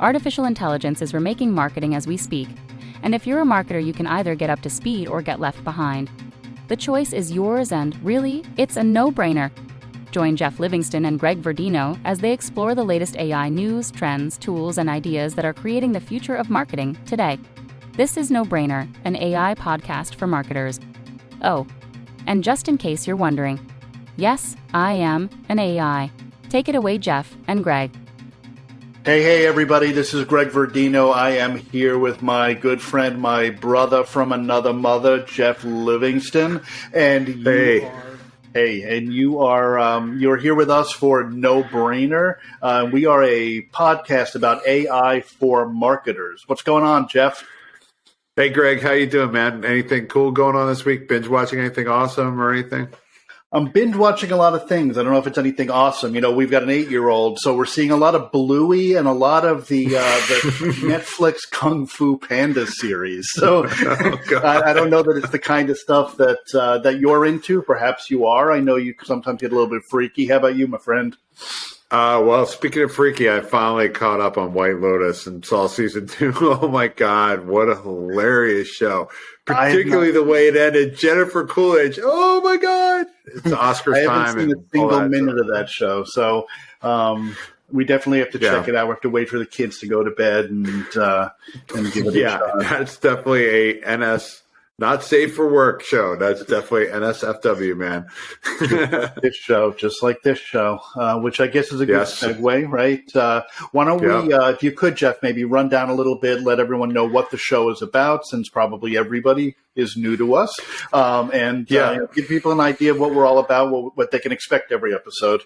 Artificial intelligence is remaking marketing as we speak, and if you're a marketer, you can either get up to speed or get left behind. The choice is yours, and really, it's a no-brainer. Join Geoff Livingston and Greg Verdino as they explore the latest AI news, trends, tools, and ideas that are creating the future of marketing today. This is No Brainer, an AI podcast for marketers. Oh, and just in case you're wondering, yes, I am an AI. Take it away, Geoff and Greg. Hey, everybody, this is Greg Verdino. I am here with my good friend, my brother from another mother, Geoff Livingston. And you're here with us for No Brainer. We are a podcast about AI for marketers. What's going on, Geoff? Hey, Greg, how you doing, man? Anything cool going on this week? Binge watching anything awesome or anything? I'm binge watching a lot of things. I don't know if it's anything awesome. You know, we've got an 8-year-old, so we're seeing a lot of Bluey and a lot of the Netflix Kung Fu Panda series. So I don't know that it's the kind of stuff that you're into. Perhaps you are. I know you sometimes get a little bit freaky. How about you, my friend? Well, speaking of freaky, I finally caught up on White Lotus and saw season 2. Oh my God, what a hilarious show. Particularly the way it ended. Jennifer Coolidge. Oh my God. It's Oscars time. I haven't seen a single minute of that show. So we definitely have to check it out. We have to wait for the kids to go to bed and give it a shot. That's definitely a NS not safe for work show. That's definitely NSFW, man. This show, just like this show, which I guess is a good segue, right? Why don't we, if you could, Geoff, maybe run down a little bit, let everyone know what the show is about, since probably everybody is new to us, and give people an idea of what we're all about, what they can expect every episode.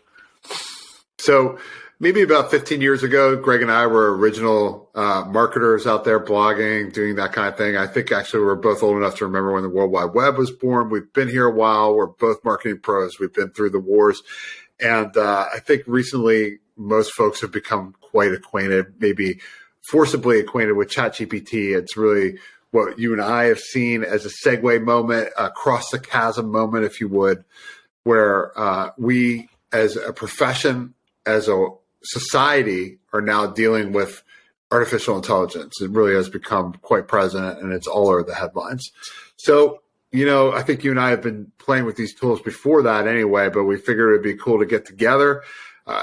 So maybe about 15 years ago, Greg and I were original marketers out there blogging, doing that kind of thing. I think actually we're both old enough to remember when the World Wide Web was born. We've been here a while. We're both marketing pros. We've been through the wars. And I think recently most folks have become quite acquainted, maybe forcibly acquainted with ChatGPT. It's really what you and I have seen as a segue moment, across the chasm moment, if you would, where we as a profession, as a society, are now dealing with artificial intelligence. It really has become quite present, and it's all over the headlines. So, I think you and I have been playing with these tools before that anyway, but we figured it'd be cool to get together,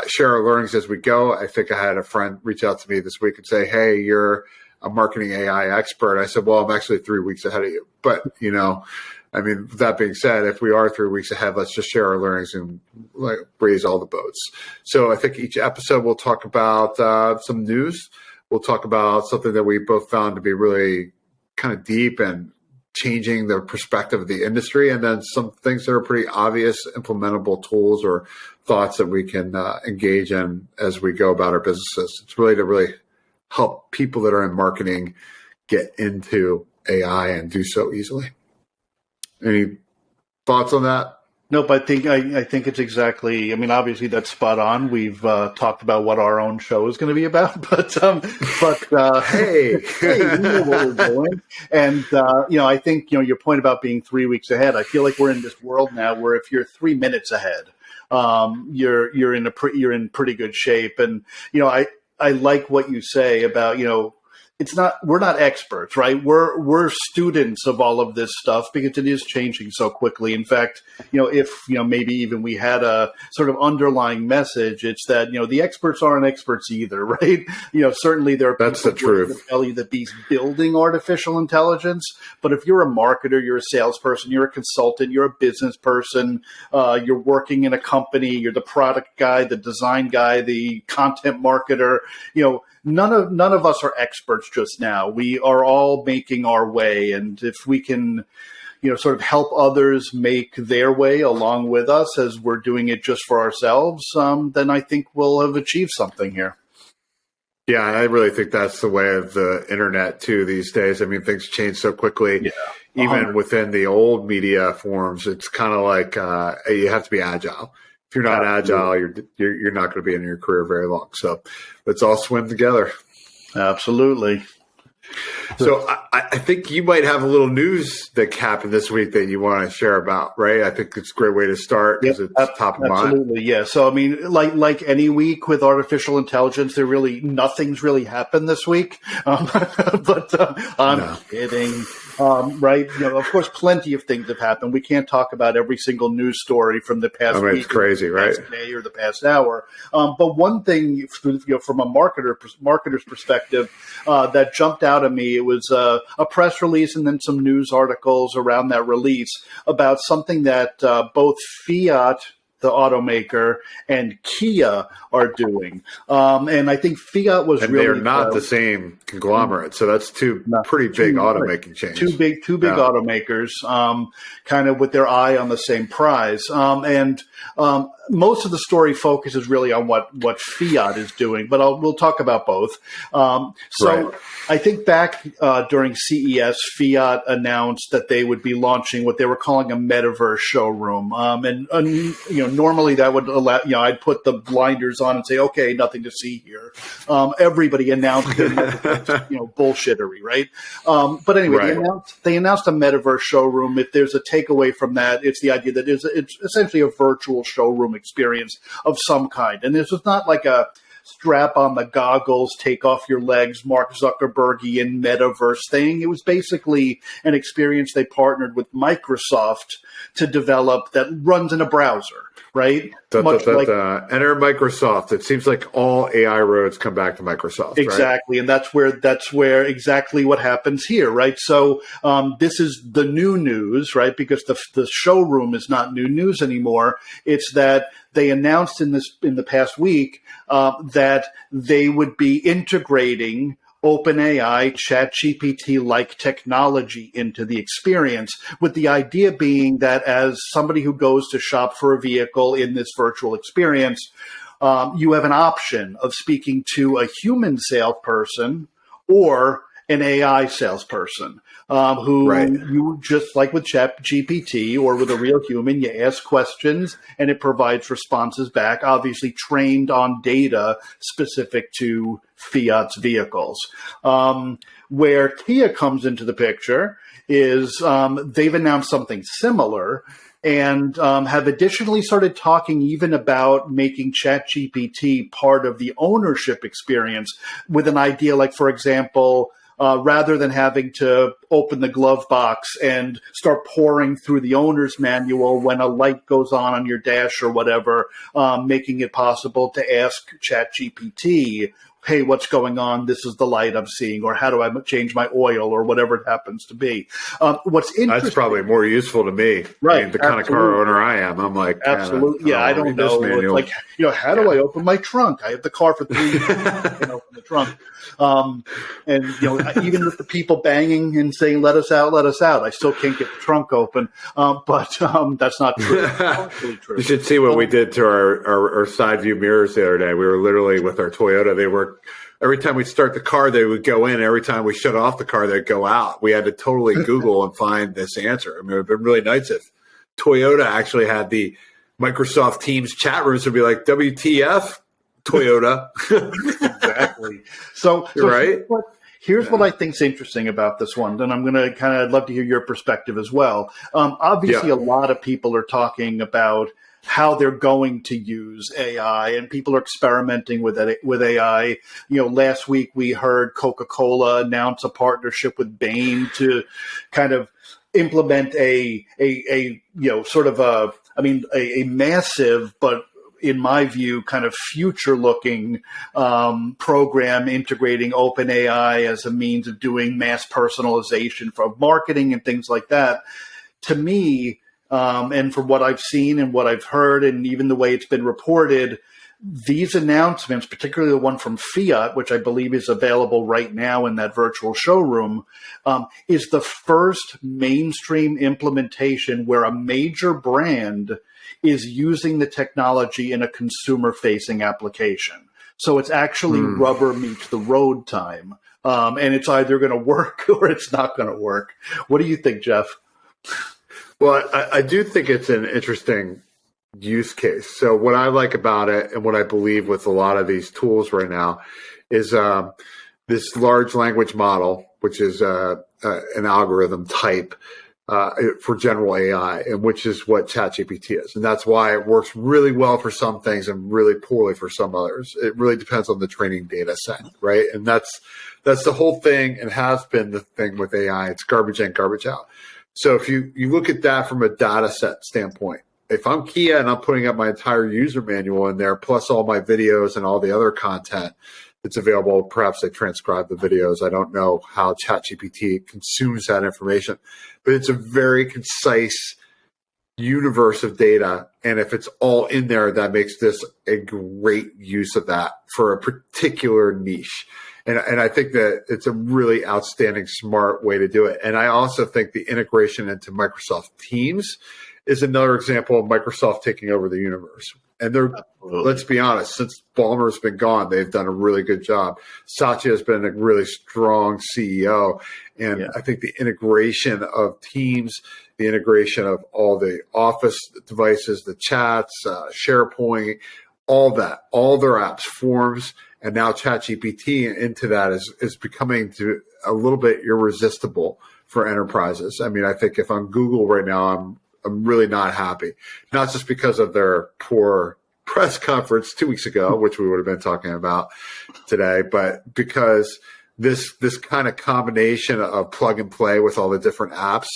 share our learnings as we go. I think I had a friend reach out to me this week and say, hey, you're a marketing AI expert. I said, well, I'm actually 3 weeks ahead of you. But, that being said, if we are 3 weeks ahead, let's just share our learnings and raise all the boats. So I think each episode we'll talk about some news. We'll talk about something that we both found to be really kind of deep and changing the perspective of the industry, and then some things that are pretty obvious implementable tools or thoughts that we can engage in as we go about our businesses. It's really to help people that are in marketing get into AI and do so easily. Any thoughts on that? Nope. I think it's exactly. Obviously that's spot on. We've talked about what our own show is going to be about, but hey, we know what we're doing. And I think your point about being 3 weeks ahead. I feel like we're in this world now where if you're 3 minutes ahead, you're in pretty good shape. And I like what you say about we're not experts, right? We're students of all of this stuff because it is changing so quickly. In fact, if maybe even we had a sort of underlying message, it's that the experts aren't experts either, right? Certainly there are that's the truth. That tell you that he's building artificial intelligence, but if you're a marketer, you're a salesperson, you're a consultant, you're a business person, you're working in a company, you're the product guy, the design guy, the content marketer, None of us are experts just now. We are all making our way, and if we can, sort of help others make their way along with us as we're doing it just for ourselves, then I think we'll have achieved something here. Yeah, I really think that's the way of the internet too these days. Things change so quickly. Yeah. Even within the old media forms, it's kind of like you have to be agile. If you're not agile, you're not going to be in your career very long. So let's all swim together. Absolutely. So I think you might have a little news that happened this week that you want to share about, right? I think it's a great way to start because it's top of mind. Absolutely, yeah. So, I mean, like any week with artificial intelligence, nothing's really happened this week. I'm kidding. Right? Of course, plenty of things have happened. We can't talk about every single news story from the past week, it's crazy, right? Past day or the past hour. But one thing, from a marketer's perspective, that jumped out at me, it was a press release and then some news articles around that release about something that both Fiat, the automaker, and Kia are doing. And I think Fiat was and they're not the same conglomerate. So that's two pretty big automaking chains. Two big automakers, kind of with their eye on the same prize. And most of the story focuses really on what Fiat is doing, but we'll talk about both. I think back during CES, Fiat announced that they would be launching what they were calling a metaverse showroom. Normally that would allow, I'd put the blinders on and say, okay, nothing to see here. Everybody announced bullshittery, right? But anyway, they announced a metaverse showroom. If there's a takeaway from that, it's the idea that it's essentially a virtual showroom experience of some kind. And this was not like a strap on the goggles, take off your legs, Mark Zuckerbergian metaverse thing. It was basically an experience they partnered with Microsoft to develop that runs in a browser, right? Enter Microsoft. It seems like all AI roads come back to Microsoft. Exactly. Right? And that's where exactly what happens here, right? So this is the new news, right? Because the showroom is not new news anymore. It's that they announced in the past week that they would be integrating OpenAI, ChatGPT-like technology into the experience, with the idea being that as somebody who goes to shop for a vehicle in this virtual experience, you have an option of speaking to a human salesperson or an AI salesperson you, just like with ChatGPT or with a real human, you ask questions and it provides responses back, obviously trained on data specific to Fiat's vehicles. Where Kia comes into the picture is they've announced something similar and have additionally started talking even about making ChatGPT part of the ownership experience with an idea like, for example, rather than having to open the glove box and start pouring through the owner's manual when a light goes on your dash or whatever, making it possible to ask ChatGPT, hey, what's going on? This is the light I'm seeing, or how do I change my oil, or whatever it happens to be. What's interesting? That's probably more useful to me. Right. I mean, the kind of car owner I am, I'm like, absolutely. Yeah, I don't know. It's like, how do I open my trunk? I have the car for 3 years. I can open the trunk. And even with the people banging and saying, let us out, I still can't get the trunk open. But that's not true. Totally true. You should see what we did to our side view mirrors the other day. We were literally with our Toyota. They were, every time we start the car, they would go in. Every time we shut off the car, they'd go out. We had to totally Google and find this answer. I mean, it would have been really nice if Toyota actually had the Microsoft Teams chat rooms to be like, WTF, Toyota. Exactly. So right. Here's what I think is interesting about this one, and I'm going to I'd love to hear your perspective as well. Obviously, a lot of people are talking about how they're going to use AI, and people are experimenting with AI. Last week we heard Coca-Cola announce a partnership with Bain to kind of implement a massive, but in my view, kind of future-looking program integrating OpenAI as a means of doing mass personalization for marketing and things like that. To me, and from what I've seen and what I've heard, and even the way it's been reported, these announcements, particularly the one from Fiat, which I believe is available right now in that virtual showroom, is the first mainstream implementation where a major brand is using the technology in a consumer-facing application. So it's actually rubber meets the road time. And it's either going to work or it's not going to work. What do you think, Geoff? Well, I do think it's an interesting use case. So what I like about it and what I believe with a lot of these tools right now is this large language model, which is an algorithm type for general AI, and which is what ChatGPT is. And that's why it works really well for some things and really poorly for some others. It really depends on the training data set, right? And that's the whole thing, and has been the thing with AI. It's garbage in, garbage out. So if you look at that from a data set standpoint, if I'm Kia and I'm putting up my entire user manual in there, plus all my videos and all the other content that's available, perhaps they transcribe the videos. I don't know how ChatGPT consumes that information, but it's a very concise universe of data. And if it's all in there, that makes this a great use of that for a particular niche. And I think that it's a really outstanding, smart way to do it. And I also think the integration into Microsoft Teams is another example of Microsoft taking over the universe. And let's be honest, since Ballmer's been gone, they've done a really good job. Satya has been a really strong CEO. And I think the integration of Teams, the integration of all the Office devices, the chats, SharePoint, all that, all their apps, Forms, and now ChatGPT into that is becoming a little bit irresistible for enterprises. I mean, I think if I'm Google right now, I'm really not happy, not just because of their poor press conference 2 weeks ago, which we would have been talking about today, but because this kind of combination of plug and play with all the different apps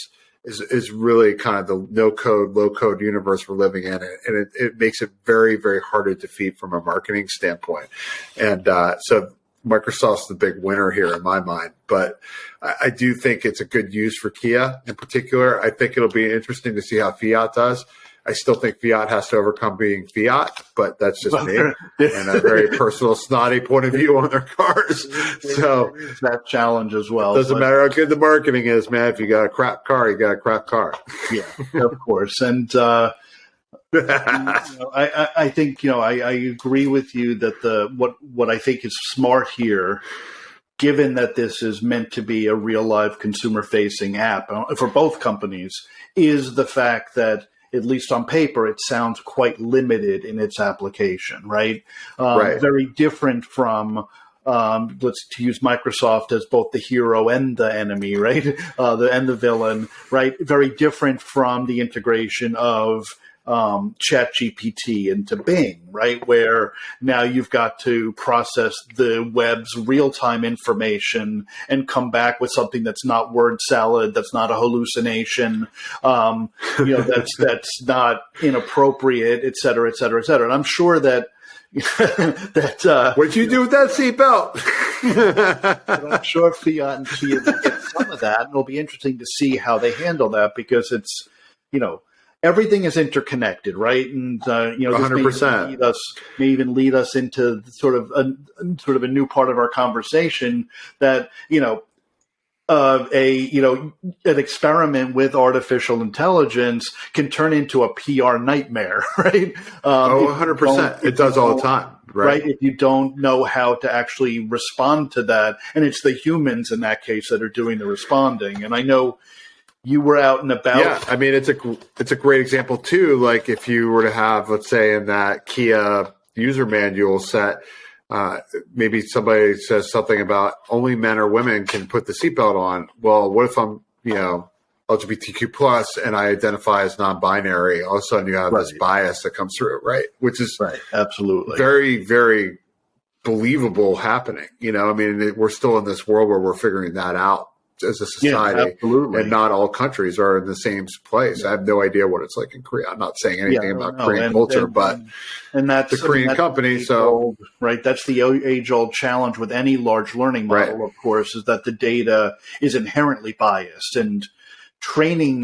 is really kind of the no code, low code universe we're living in. And it makes it very, very hard to defeat from a marketing standpoint. And so Microsoft's the big winner here in my mind, but I do think it's a good use for Kia in particular. I think it'll be interesting to see how Fiat does. I still think Fiat has to overcome being Fiat, but that's just me and a very personal, snotty point of view on their cars. So that challenge as well. Doesn't matter how good the marketing is, man. If you got a crap car, you got a crap car. Yeah, of course. And I think I agree with you that what I think is smart here, given that this is meant to be a real live consumer facing app for both companies, is the fact that at least on paper, it sounds quite limited in its application, right? Right. Very different from, let's use Microsoft as both the hero and the enemy, right? And the villain, right? Very different from the integration of ChatGPT into Bing, right? Where now you've got to process the web's real-time information and come back with something that's not word salad, that's not a hallucination, that's not inappropriate, et cetera, et cetera, et cetera. And I'm sure that what'd you do with that seatbelt? I'm sure Fiat and Kia will get some of that, and it'll be interesting to see how they handle that, because it's, everything is interconnected, right? And 100%. This may even lead us into sort of a new part of our conversation that an experiment with artificial intelligence can turn into a PR nightmare, right? 100%. It does all the time. Right. If you don't know how to actually respond to that, and it's the humans in that case that are doing the responding. And I know you were out and about. Yeah, I mean, it's a great example too. Like if you were to have, let's say, in that Kia user manual set, maybe somebody says something about only men or women can put the seatbelt on. Well, what if I'm, LGBTQ plus and I identify as non-binary? All of a sudden, you have this bias that comes through, right? Which is absolutely very, very believable happening. We're still in this world where we're figuring that out as a society, and not all countries are in the same place. I have no idea what it's like in Korea. I'm not saying anything about Korean culture, but that's the Korean company. Right. That's the age-old challenge with any large learning model, of course, is that the data is inherently biased, and training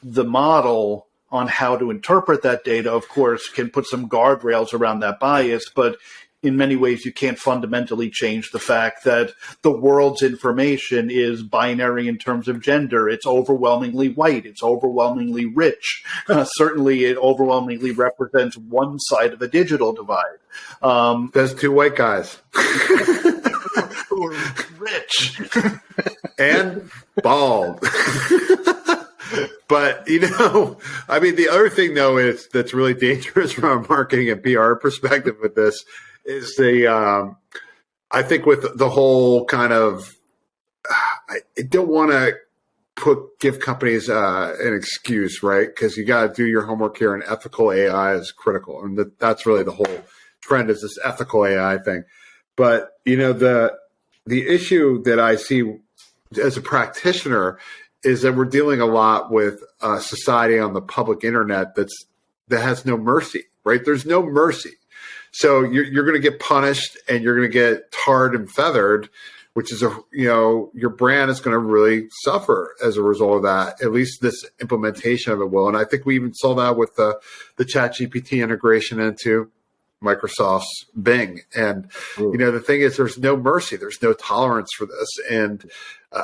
the model on how to interpret that data, of course, can put some guardrails around that bias, but in many ways, you can't fundamentally change the fact that the world's information is binary in terms of gender. It's overwhelmingly white. It's overwhelmingly rich. Certainly, it overwhelmingly represents one side of a digital divide. There's two white guys. Who are rich. And bald. But, the other thing, though, that's really dangerous from a marketing and PR perspective with this is I think with the whole kind of, I don't want to give companies an excuse, right? Because you got to do your homework here, and ethical AI is critical, and that's really the whole trend, is this ethical AI thing. But the issue that I see as a practitioner is that we're dealing a lot with a society on the public internet that has no mercy, right? There's no mercy. So you're going to get punished, and you're going to get tarred and feathered, which is your brand is going to really suffer as a result of that. At least this implementation of it will. And I think we even saw that with the ChatGPT integration into Microsoft's Bing. And, the thing is, there's no mercy. There's no tolerance for this. And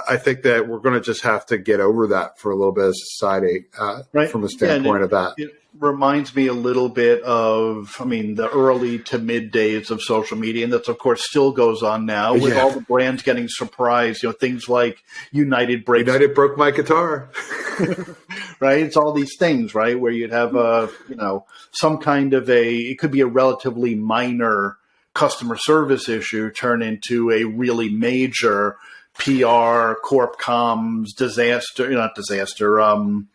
I think that we're going to just have to get over that for a little bit of society from a standpoint of that. It reminds me a little bit of, the early to mid days of social media. And that, of course, still goes on now with all the brands getting surprised. Things like United broke my guitar. Right? It's all these things, right? Where you'd have some kind of it could be a relatively minor customer service issue turn into a really major PR, corp comms, not disaster. And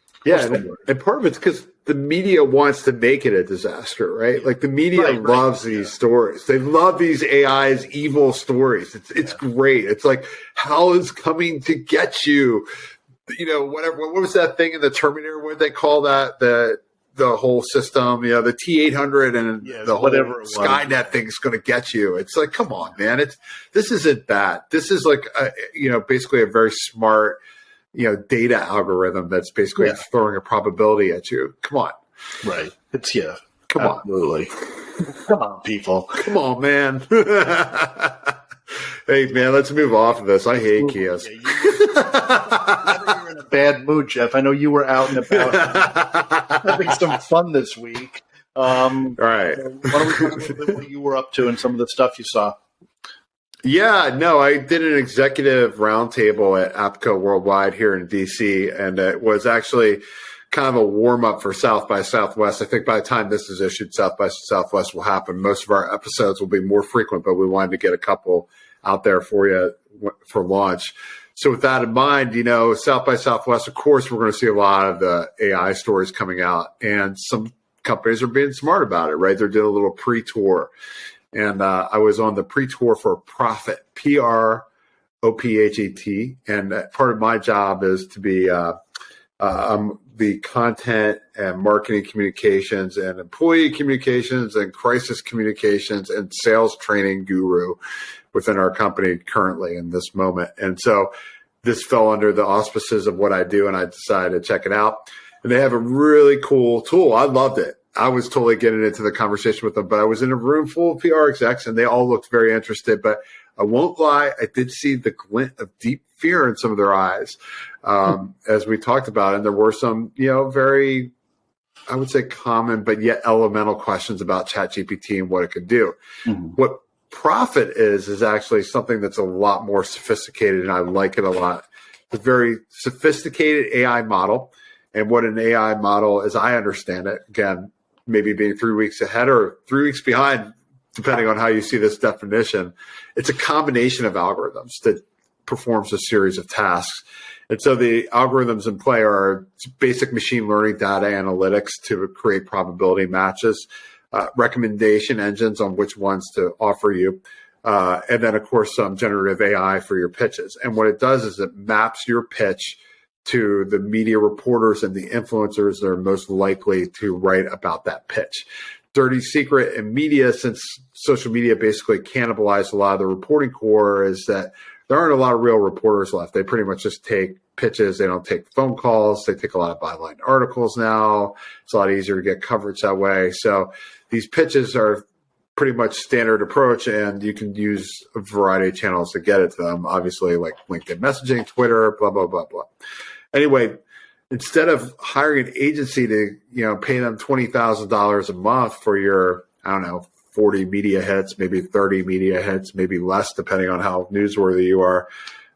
part of it's because the media wants to make it a disaster, right? Like the media loves these stories. They love these AI's evil stories. It's great. It's like, hell is coming to get you. Whatever. What was that thing in the Terminator? What did they call that? The whole system, the T-800 and the whole Skynet thing is going to get you. It's like, come on, man. This isn't that. This is like, basically a very smart, data algorithm that's basically throwing a probability at you. Come on. Right. It's, Come absolutely. Come on, people. Come on, man. Hey, man, let's move off of this. I hate Kias. You're in a bad mood, Geoff. I know you were out and about having some fun this week. All right. Why don't we talk a little bit what you were up to and some of the stuff you saw? Yeah, no, I did an executive roundtable at APCO Worldwide here in DC, and it was actually kind of a warm-up for South by Southwest. I think by the time this is issued, South by Southwest will happen. Most of our episodes will be more frequent, but we wanted to get a couple out there for you for launch. So with that in mind, South by Southwest, of course, we're going to see a lot of the AI stories coming out, and some companies are being smart about it, right? They're doing a little pre-tour. And I was on the pre-tour for PRprophet, PRprophet. And part of my job is to be the content and marketing communications and employee communications and crisis communications and sales training guru within our company currently in this moment. And so this fell under the auspices of what I do, and I decided to check it out. And they have a really cool tool. I loved it. I was totally getting into the conversation with them, but I was in a room full of PR execs, and they all looked very interested. But I won't lie, I did see the glint of deep fear in some of their eyes as we talked about. And there were some, very, I would say, common but yet elemental questions about ChatGPT and what it could do. Mm-hmm. What PRprophet is actually something that's a lot more sophisticated, and I like it a lot. It's a very sophisticated AI model. And what an AI model, as I understand it, again, maybe being 3 weeks ahead or 3 weeks behind, depending on how you see this definition, it's a combination of algorithms that performs a series of tasks. And so the algorithms in play are basic machine learning data analytics to create probability matches, recommendation engines on which ones to offer you, and then, of course, some generative AI for your pitches. And what it does is it maps your pitch to the media reporters and the influencers that are most likely to write about that pitch. Dirty secret in media, since social media basically cannibalized a lot of the reporting core, is that there aren't a lot of real reporters left. They pretty much just take pitches. They don't take phone calls. They take a lot of byline articles now. It's a lot easier to get coverage that way. So these pitches are pretty much standard approach, and you can use a variety of channels to get it to them, obviously, like LinkedIn messaging, Twitter, blah, blah, blah, blah. Anyway, instead of hiring an agency to, pay them $20,000 a month for your, 40 media hits, maybe 30 media hits, maybe less, depending on how newsworthy you are.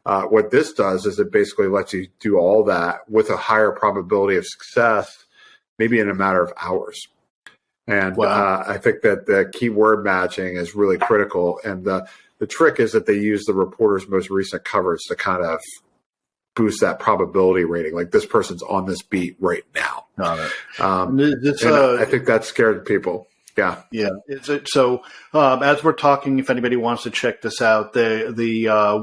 What this does is it basically lets you do all that with a higher probability of success, maybe in a matter of hours. And wow. I think that the keyword matching is really critical. And the The trick is that they use the reporter's most recent coverage to kind of boost that probability rating. Like, this person's on this beat right now. Got it. I think that scared people. Yeah. Yeah. So as we're talking, if anybody wants to check this out, the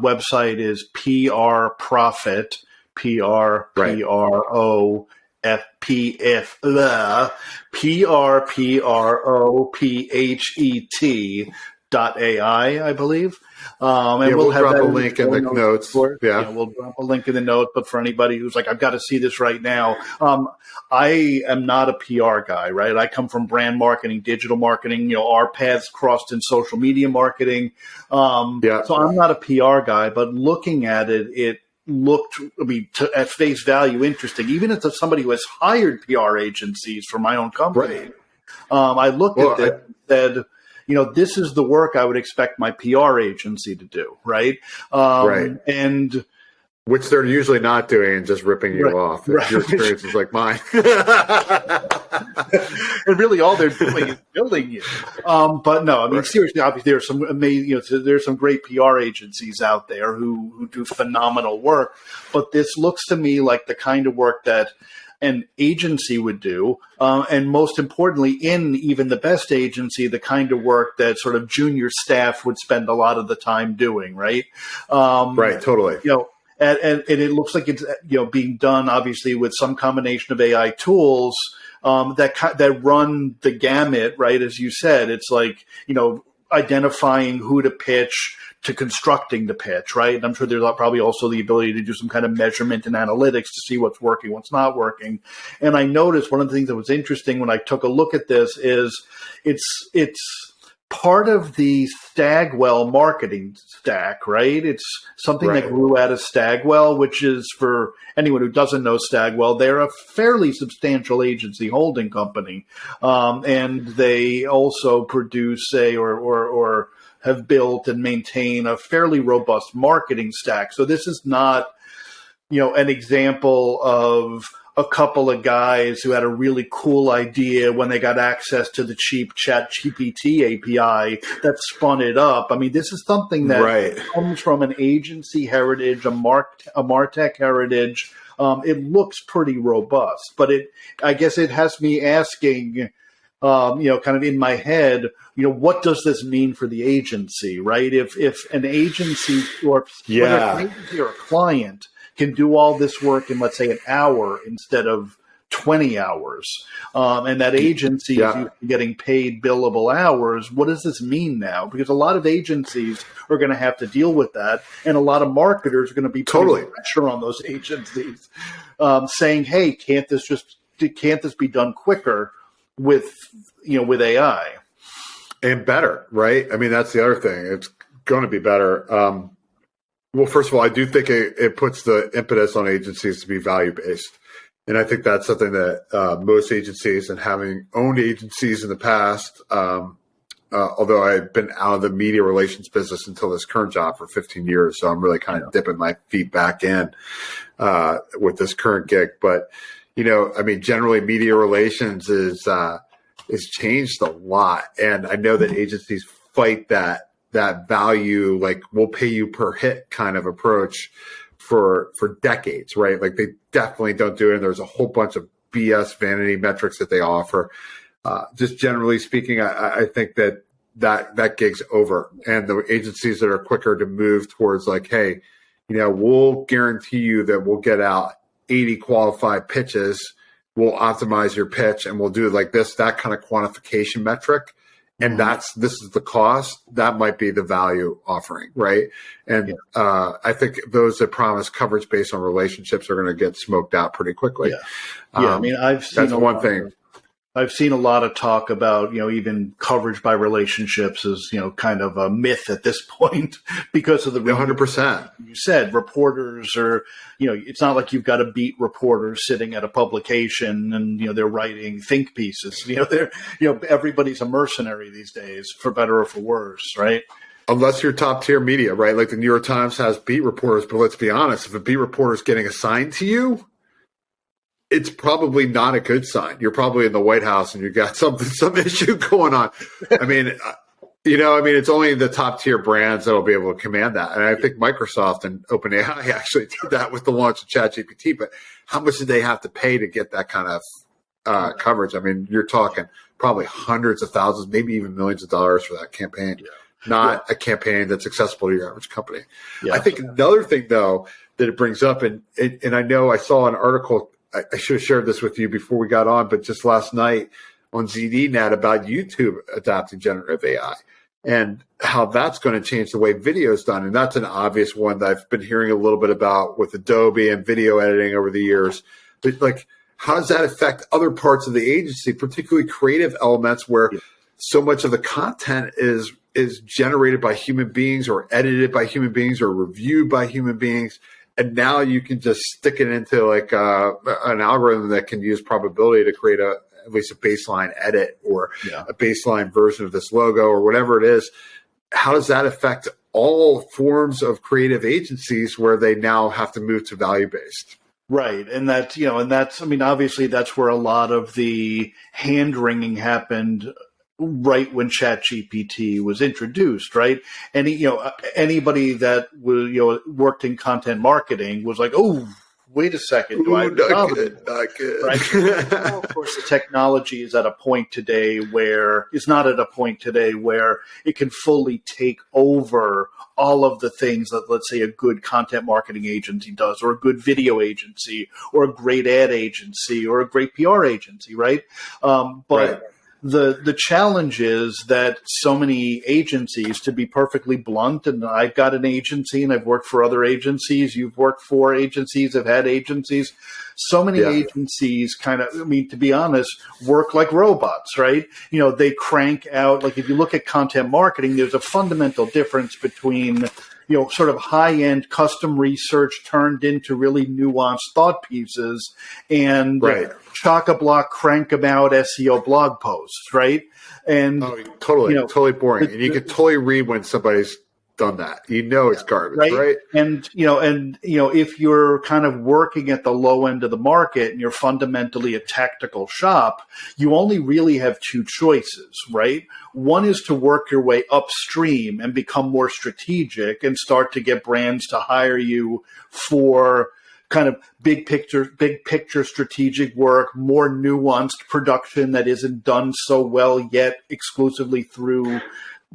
website is PRprophet, PRprophet.ai, I believe. And we'll have drop that a link in the notes. Yeah, we'll drop a link in the notes. But for anybody who's like, I've got to see this right now, I am not a PR guy, right? I come from brand marketing, digital marketing. Our paths crossed in social media marketing. So I'm not a PR guy, but looking at it, it looked, at face value, interesting. Even if it's somebody who has hired PR agencies for my own company, right. I looked at it and said, this is the work I would expect my PR agency to do, right? Right. And which they're usually not doing and just ripping you off. If your experience is like mine. And really all they're doing is billing you. But no, seriously, obviously there's some amazing, there's some great PR agencies out there who do phenomenal work. But this looks to me like the kind of work that an agency would do, and most importantly, in even the best agency, the kind of work that sort of junior staff would spend a lot of the time doing, right? Right, totally. And it looks like it's being done obviously with some combination of AI tools that run the gamut, right? As you said, it's like identifying who to pitch to constructing the pitch, right? And I'm sure there's probably also the ability to do some kind of measurement and analytics to see what's working, what's not working. And I noticed one of the things that was interesting when I took a look at this is it's part of the Stagwell marketing stack, right? It's something that grew out of Stagwell, which is, for anyone who doesn't know Stagwell, they're a fairly substantial agency holding company. And they also produce or have built and maintain a fairly robust marketing stack. So this is not, an example of a couple of guys who had a really cool idea when they got access to the cheap ChatGPT API that spun it up. I mean, this is something that comes from an agency heritage, a MarTech heritage. It looks pretty robust, but I guess it has me asking, kind of in my head, what does this mean for the agency, right? If an agency whether an agency or a client can do all this work in, let's say, an hour instead of 20 hours, and that agency is getting paid billable hours, what does this mean now? Because a lot of agencies are going to have to deal with that, and a lot of marketers are going to be putting pressure on those agencies, saying, "Hey, can't this be done quicker with AI and better?" Right? I mean, that's the other thing. It's going to be better. Well, first of all, I do think it puts the impetus on agencies to be value-based. And I think that's something that most agencies, and having owned agencies in the past, although I've been out of the media relations business until this current job for 15 years, so I'm really kind of dipping my feet back in with this current gig. But, generally media relations is changed a lot. And I know that agencies fight that value, like, we'll pay you per hit kind of approach for decades, right? Like, they definitely don't do it. And there's a whole bunch of BS vanity metrics that they offer. Just generally speaking, I think that gig's over. And the agencies that are quicker to move towards, like, hey, we'll guarantee you that we'll get out 80 qualified pitches. We'll optimize your pitch, and we'll do it like this, that kind of quantification metric. And this is the cost. That might be the value offering, right? And I think those that promise coverage based on relationships are going to get smoked out pretty quickly. I mean, I've seen a lot of talk about, even coverage by relationships is, kind of a myth at this point because of the 100%. You said reporters are, it's not like you've got a beat reporter sitting at a publication and, they're writing think pieces. Everybody's a mercenary these days, for better or for worse, right? Unless you're top tier media, right? Like the New York Times has beat reporters, but let's be honest, if a beat reporter is getting assigned to you, it's probably not a good sign. You're probably in the White House and you got some issue going on. I mean, I mean, it's only the top tier brands that will be able to command that. And I think Microsoft and OpenAI actually did that with the launch of ChatGPT. But how much did they have to pay to get that kind of coverage? I mean, you're talking probably hundreds of thousands, maybe even millions of dollars for that campaign, not a campaign that's accessible to your average company. Yeah. I think another thing, though, that it brings up, and I know I saw an article, I should have shared this with you before we got on, but just last night on ZDNet about YouTube adopting generative AI. And how that's going to change the way video is done. And that's an obvious one that I've been hearing a little bit about with Adobe and video editing over the years. But like, how does that affect other parts of the agency, particularly creative elements where so much of the content is generated by human beings or edited by human beings or reviewed by human beings? And now you can just stick it into like an algorithm that can use probability to create at least a baseline edit or a baseline version of this logo or whatever it is. How does that affect all forms of creative agencies where they now have to move to value-based? Right. And that's, I mean, obviously that's where a lot of the hand-wringing happened right when ChatGPT was introduced, right? And, anybody that was, worked in content marketing was like, oh, wait a second. Do I have not good. Right? Well, of course, the technology is not at a point today where it can fully take over all of the things that, let's say, a good content marketing agency does, or a good video agency, or a great ad agency, or a great PR agency, right? But the challenge is that so many agencies, to be perfectly blunt, and I've got an agency and I've worked for other agencies, you've worked for agencies, I've had agencies, so many agencies kind of, I mean, to be honest, work like robots, right? They crank out, like if you look at content marketing, there's a fundamental difference between sort of high-end custom research turned into really nuanced thought pieces and chock-a-block, crank-about SEO blog posts, right? And totally boring. And you can totally read when somebody's done that. It's garbage, right? And if you're kind of working at the low end of the market and you're fundamentally a tactical shop, you only really have two choices, right? One is to work your way upstream and become more strategic and start to get brands to hire you for kind of big picture strategic work, more nuanced production that isn't done so well yet exclusively through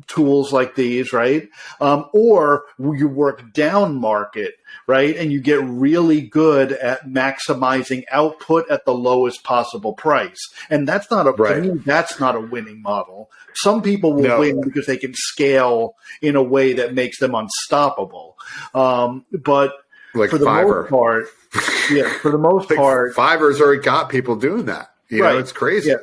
tools like these, right? Or you work down market, right? And you get really good at maximizing output at the lowest possible price. And that's not to me, that's not a winning model. Some people will win because they can scale in a way that makes them unstoppable. But like for the Fiverr. most part, Fiverr's already got people doing that. It's crazy. Yeah.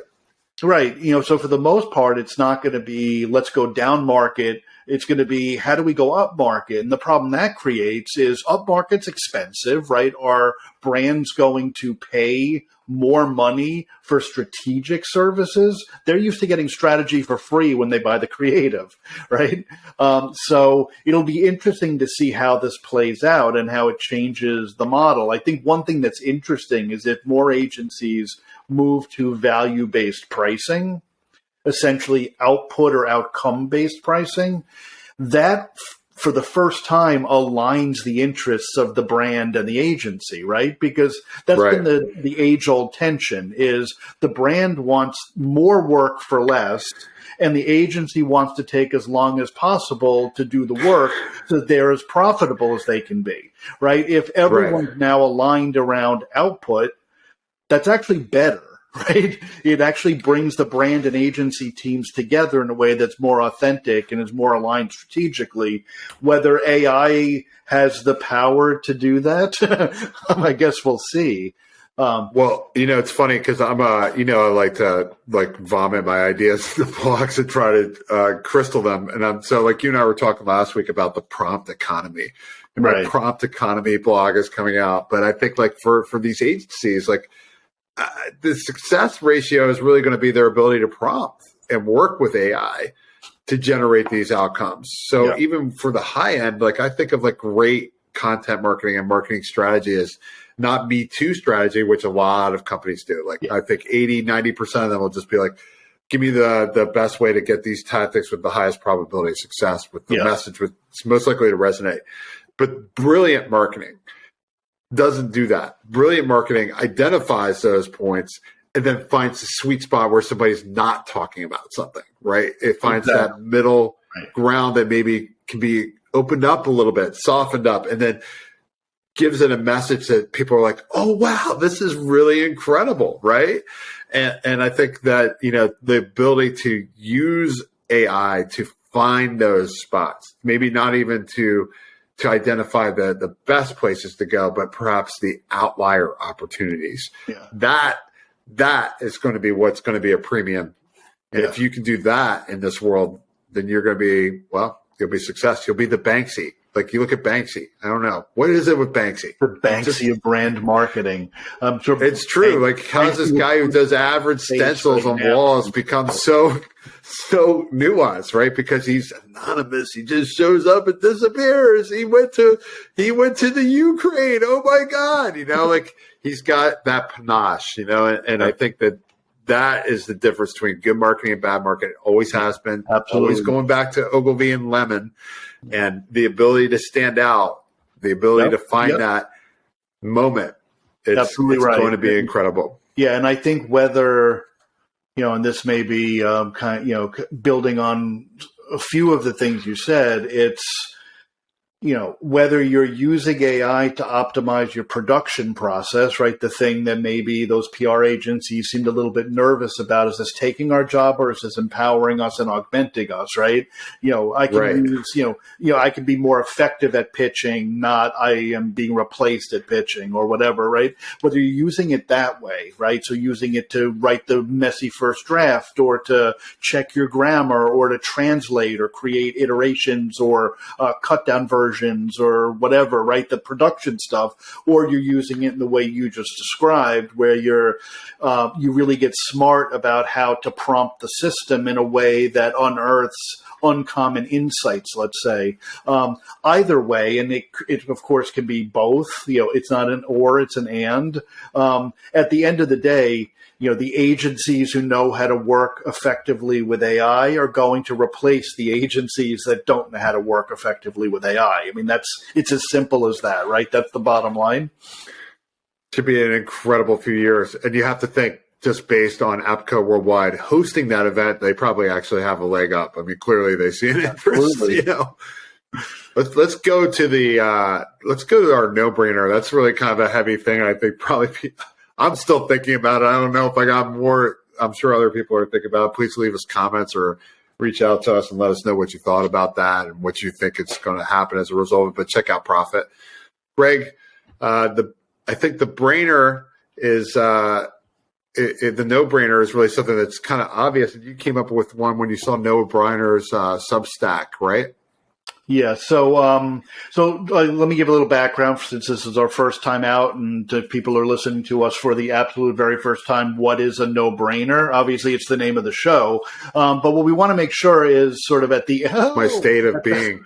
Right. So for the most part, it's not going to be, let's go down market. It's going to be, how do we go up market? And the problem that creates is up market's expensive, right? Are brands going to pay more money for strategic services? They're used to getting strategy for free when they buy the creative, right? So it'll be interesting to see how this plays out and how it changes the model. I think one thing that's interesting is if more agencies move to value-based pricing, essentially output or outcome-based pricing, that for the first time aligns the interests of the brand and the agency, right? Because that's been the age-old tension is the brand wants more work for less, and the agency wants to take as long as possible to do the work so that they're as profitable as they can be, right? If everyone's now aligned around output, that's actually better, right? It actually brings the brand and agency teams together in a way that's more authentic and is more aligned strategically. Whether AI has the power to do that, I guess we'll see. Well, it's funny because I'm I like to vomit my ideas in the blogs and try to crystal them. And so you and I were talking last week about the prompt economy. And my prompt economy blog is coming out. But I think for these agencies, the success ratio is really going to be their ability to prompt and work with AI to generate these outcomes. So even for the high end, I think of great content marketing and marketing strategy as not Me Too strategy, which a lot of companies do. I think 80, 90% of them will just be give me the best way to get these tactics with the highest probability of success, with the message with it's most likely to resonate. But brilliant marketing doesn't do that. Brilliant marketing identifies those points and then finds the sweet spot where somebody's not talking about something, right? It finds that middle ground that maybe can be opened up a little bit, softened up, and then gives it a message that people are like, oh, wow, this is really incredible, right? And I think that, the ability to use AI to find those spots, maybe not even to identify the best places to go, but perhaps the outlier opportunities. Yeah. That is going to be what's going to be a premium. And if you can do that in this world, then you're going to be, you'll be success. You'll be the Banksy. Like you look at Banksy. I don't know. What is it with Banksy? The Banksy of brand marketing. It's true. Like how's this guy who does average stencils on walls become so nuanced, right? Because he's anonymous. He just shows up and disappears. He went to the Ukraine. Oh my God. Like he's got that panache, and I think that is the difference between good marketing and bad marketing. It always has been. Absolutely. Always going back to Ogilvy and Lemon. And the ability to stand out, the ability to find that moment, it's going to be incredible. Yeah, and I think whether, and this may be building on a few of the things you said, it's, whether you're using AI to optimize your production process, right? The thing that maybe those PR agencies seemed a little bit nervous about, is this taking our job or is this empowering us and augmenting us, right? I can use, I can be more effective at pitching, not I am being replaced at pitching or whatever, right? Whether you're using it that way, right? So using it to write the messy first draft or to check your grammar or to translate or create iterations or cut down versions or whatever, right? The production stuff, or you're using it in the way you just described, where you really get smart about how to prompt the system in a way that unearths uncommon insights, let's say. Either way, and it of course can be both, it's not an or, it's an and. At the end of the day, the agencies who know how to work effectively with AI are going to replace the agencies that don't know how to work effectively with AI. I mean, it's as simple as that, right? That's the bottom line. Should be an incredible few years. And you have to think, just based on APCO Worldwide hosting that event, they probably actually have a leg up. I mean, clearly they see an interest, Let's go to our no-brainer. That's really kind of a heavy thing. I think probably I'm still thinking about it. I don't know if I got more. I'm sure other people are thinking about it. Please leave us comments or reach out to us and let us know what you thought about that and what you think is going to happen as a result of it. But check out Prophet. Greg, I think the brainer is the no-brainer is really something that's kind of obvious. You came up with one when you saw Noah Briner's Substack, right? Yeah. So let me give a little background, since this is our first time out and if people are listening to us for the absolute very first time. What is a no-brainer? Obviously, it's the name of the show. But what we want to make sure is sort of at the my state of being.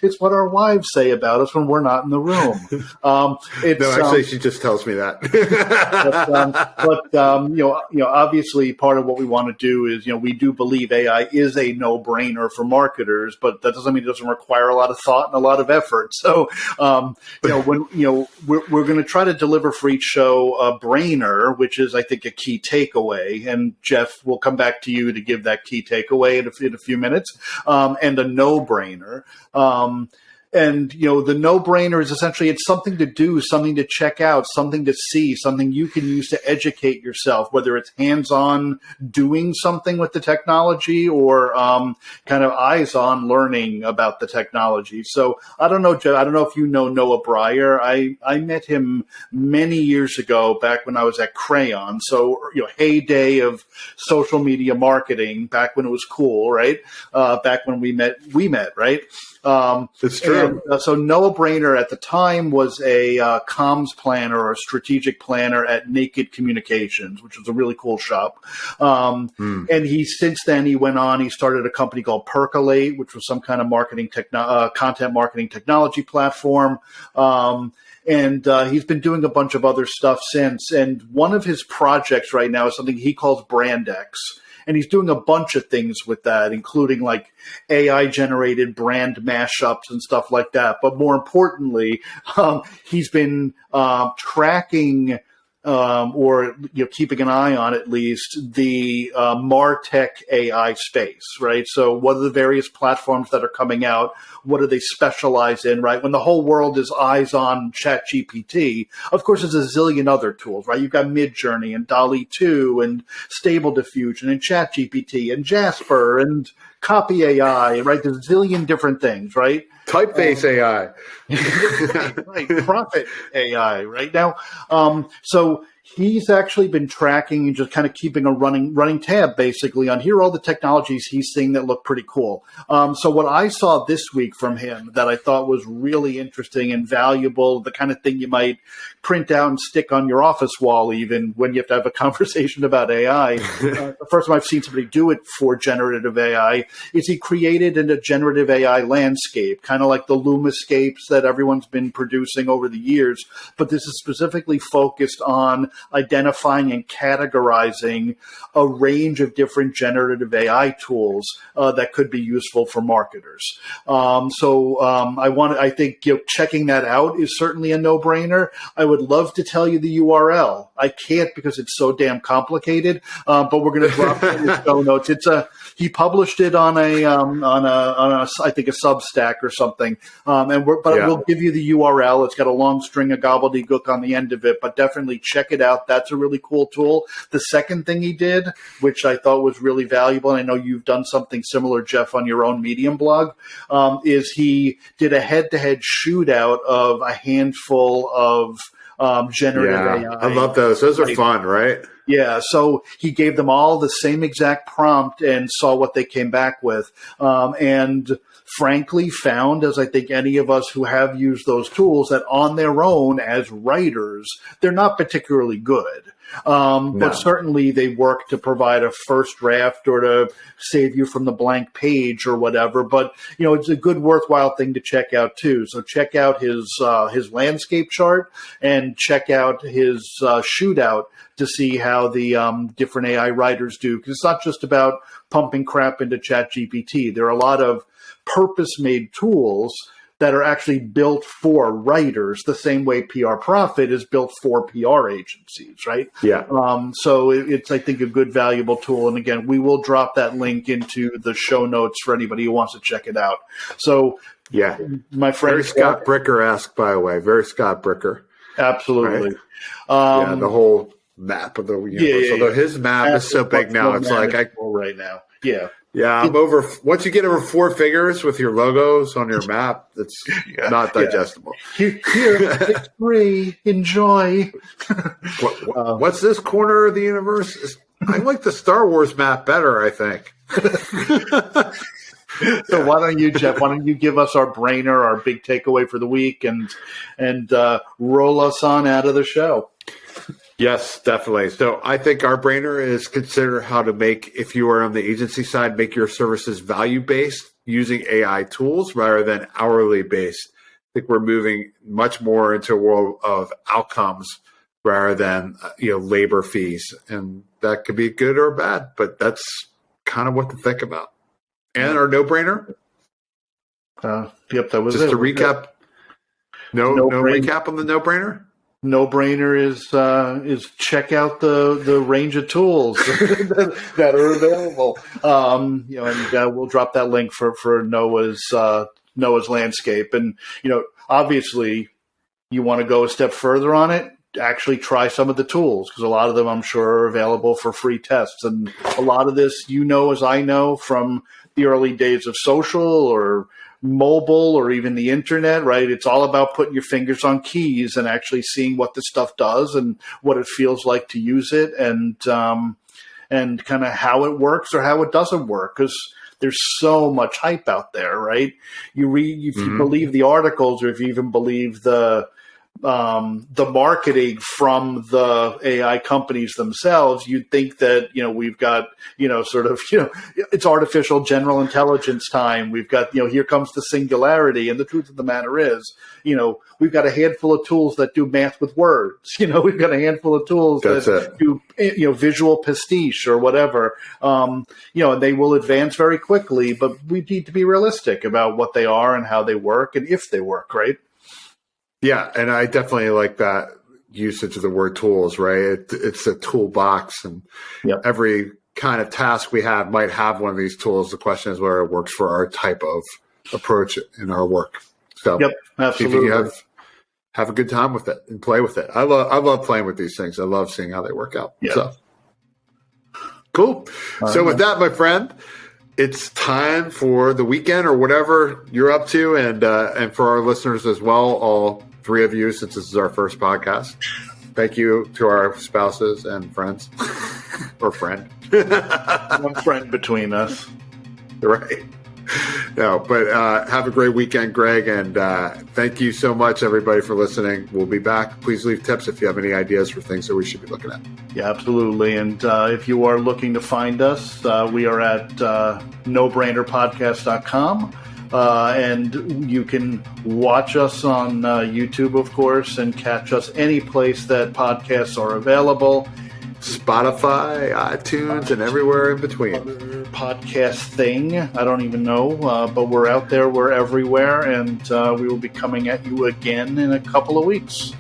It's what our wives say about us when we're not in the room. Actually, she just tells me that. Obviously, part of what we want to do is, we do believe AI is a no-brainer for marketers, but that doesn't mean it doesn't require a lot of thought and a lot of effort. So, we're going to try to deliver for each show a brainer, which is, I think, a key takeaway. And Geoff, we'll come back to you to give that key takeaway in a few minutes. And a no-brainer. And, the no-brainer is essentially, it's something to do, something to check out, something to see, something you can use to educate yourself, whether it's hands-on doing something with the technology or kind of eyes-on learning about the technology. So I don't know, Jeff, I don't know if you know Noah Brier. I met him many years ago, back when I was at Crayon. So, heyday of social media marketing, back when it was cool, right? Back when we met, right? It's true. true. So Noah Brainer at the time was a comms planner or a strategic planner at Naked Communications, which was a really cool shop. And since then he went on. He started a company called Percolate, which was some kind of content marketing technology platform. And he's been doing a bunch of other stuff since. And one of his projects right now is something he calls Brandex. And he's doing a bunch of things with that, including like AI generated brand mashups and stuff like that. But more importantly, he's been tracking or keeping an eye on at least the MarTech AI space, right? So what are the various platforms that are coming out? What do they specialize in, right? When the whole world is eyes on ChatGPT, of course, there's a zillion other tools, right? You've got Midjourney and DALL-E 2 and Stable Diffusion and ChatGPT and Jasper and Copy AI, right? There's a zillion different things, right? Typeface AI. right. Prophet AI right now. So he's actually been tracking and just kind of keeping a running tab basically on here are all the technologies he's seeing that look pretty cool. So what I saw this week from him that I thought was really interesting and valuable, the kind of thing you might print out and stick on your office wall even when you have to have a conversation about AI. The first time I've seen somebody do it for generative AI is he created a generative AI landscape, kind of like the Lumascapes that everyone's been producing over the years. But this is specifically focused on identifying and categorizing a range of different generative AI tools that could be useful for marketers. I think checking that out is certainly a no-brainer. I would love to tell you the URL. I can't because it's so damn complicated. But we're going to drop it in the show notes. He published it on a I think a Substack or something. We'll give you the URL. It's got a long string of gobbledygook on the end of it, but definitely check it out. That's a really cool tool. The second thing he did, which I thought was really valuable, and I know you've done something similar, Geoff, on your own Medium blog, is he did a head-to-head shootout of a handful of generative AI. I love those. Those are fun, right? Yeah, so he gave them all the same exact prompt and saw what they came back with. And frankly found, as I think any of us who have used those tools, that on their own as writers, they're not particularly good. But certainly they work to provide a first draft or to save you from the blank page or whatever. But, it's a good, worthwhile thing to check out too. So check out his landscape chart and check out his shootout to see how the different AI writers do. Because it's not just about pumping crap into ChatGPT. There are a lot of purpose-made tools that are actually built for writers, the same way PRprophet is built for PR agencies, right? Yeah. So it's, I think, a good, valuable tool. And again, we will drop that link into the show notes for anybody who wants to check it out. So, yeah, my friend very Scott Bricker-esque, by the way, very Scott Bricker. Absolutely. Right? The whole map of the universe. Although his map is so big now, it's like right now. Yeah. Yeah, I'm over. Once you get over 4 figures with your logos on your map, it's not digestible. Here, it's free. Enjoy. What's this corner of the universe? I like the Star Wars map better, I think. So why don't you, Geoff? Why don't you give us our brainer, our big takeaway for the week, and roll us on out of the show? Yes, definitely. So I think our brainer is consider how to make, if you are on the agency side, make your services value-based using AI tools rather than hourly-based. I think we're moving much more into a world of outcomes rather than labor fees. And that could be good or bad, but that's kind of what to think about. And our no-brainer? Yep, that was just it. To recap, no recap on the no-brainer? No-brainer is check out the range of tools that are available. And we'll drop that link for Noah's landscape. And obviously, you want to go a step further on it. Actually, try some of the tools because a lot of them, I'm sure, are available for free tests. And a lot of this, as I know, from the early days of social or mobile or even the internet, right? It's all about putting your fingers on keys and actually seeing what the stuff does and what it feels like to use it and kind of how it works or how it doesn't work. Because there's so much hype out there, right? You read, if you believe the articles, or if you even believe the marketing from the AI companies themselves, you'd think that, we've got, it's artificial general intelligence time. We've got, here comes the singularity. And the truth of the matter is, we've got a handful of tools that do math with words. We've got a handful of tools that do, visual pastiche or whatever. And they will advance very quickly, but we need to be realistic about what they are and how they work and if they work, right? Yeah, and I definitely like that usage of the word tools, right? It's a toolbox, and every kind of task we have might have one of these tools. The question is whether it works for our type of approach in our work. So absolutely. See if you have a good time with it and play with it. I love playing with these things. I love seeing how they work out. Yeah. So cool. So with that, my friend, it's time for the weekend or whatever you're up to, and for our listeners as well, all three of you, since this is our first podcast. Thank you to our spouses and friends, or friend. One friend between us. Right. No, but have a great weekend, Greg, and thank you so much, everybody, for listening. We'll be back. Please leave tips if you have any ideas for things that we should be looking at. Yeah, absolutely. And if you are looking to find us, we are at nobrainerpodcast.com. And you can watch us on YouTube, of course, and catch us any place that podcasts are available. Spotify, iTunes, and everywhere in between. Other podcast thing, I don't even know, but we're out there, we're everywhere, and we will be coming at you again in a couple of weeks.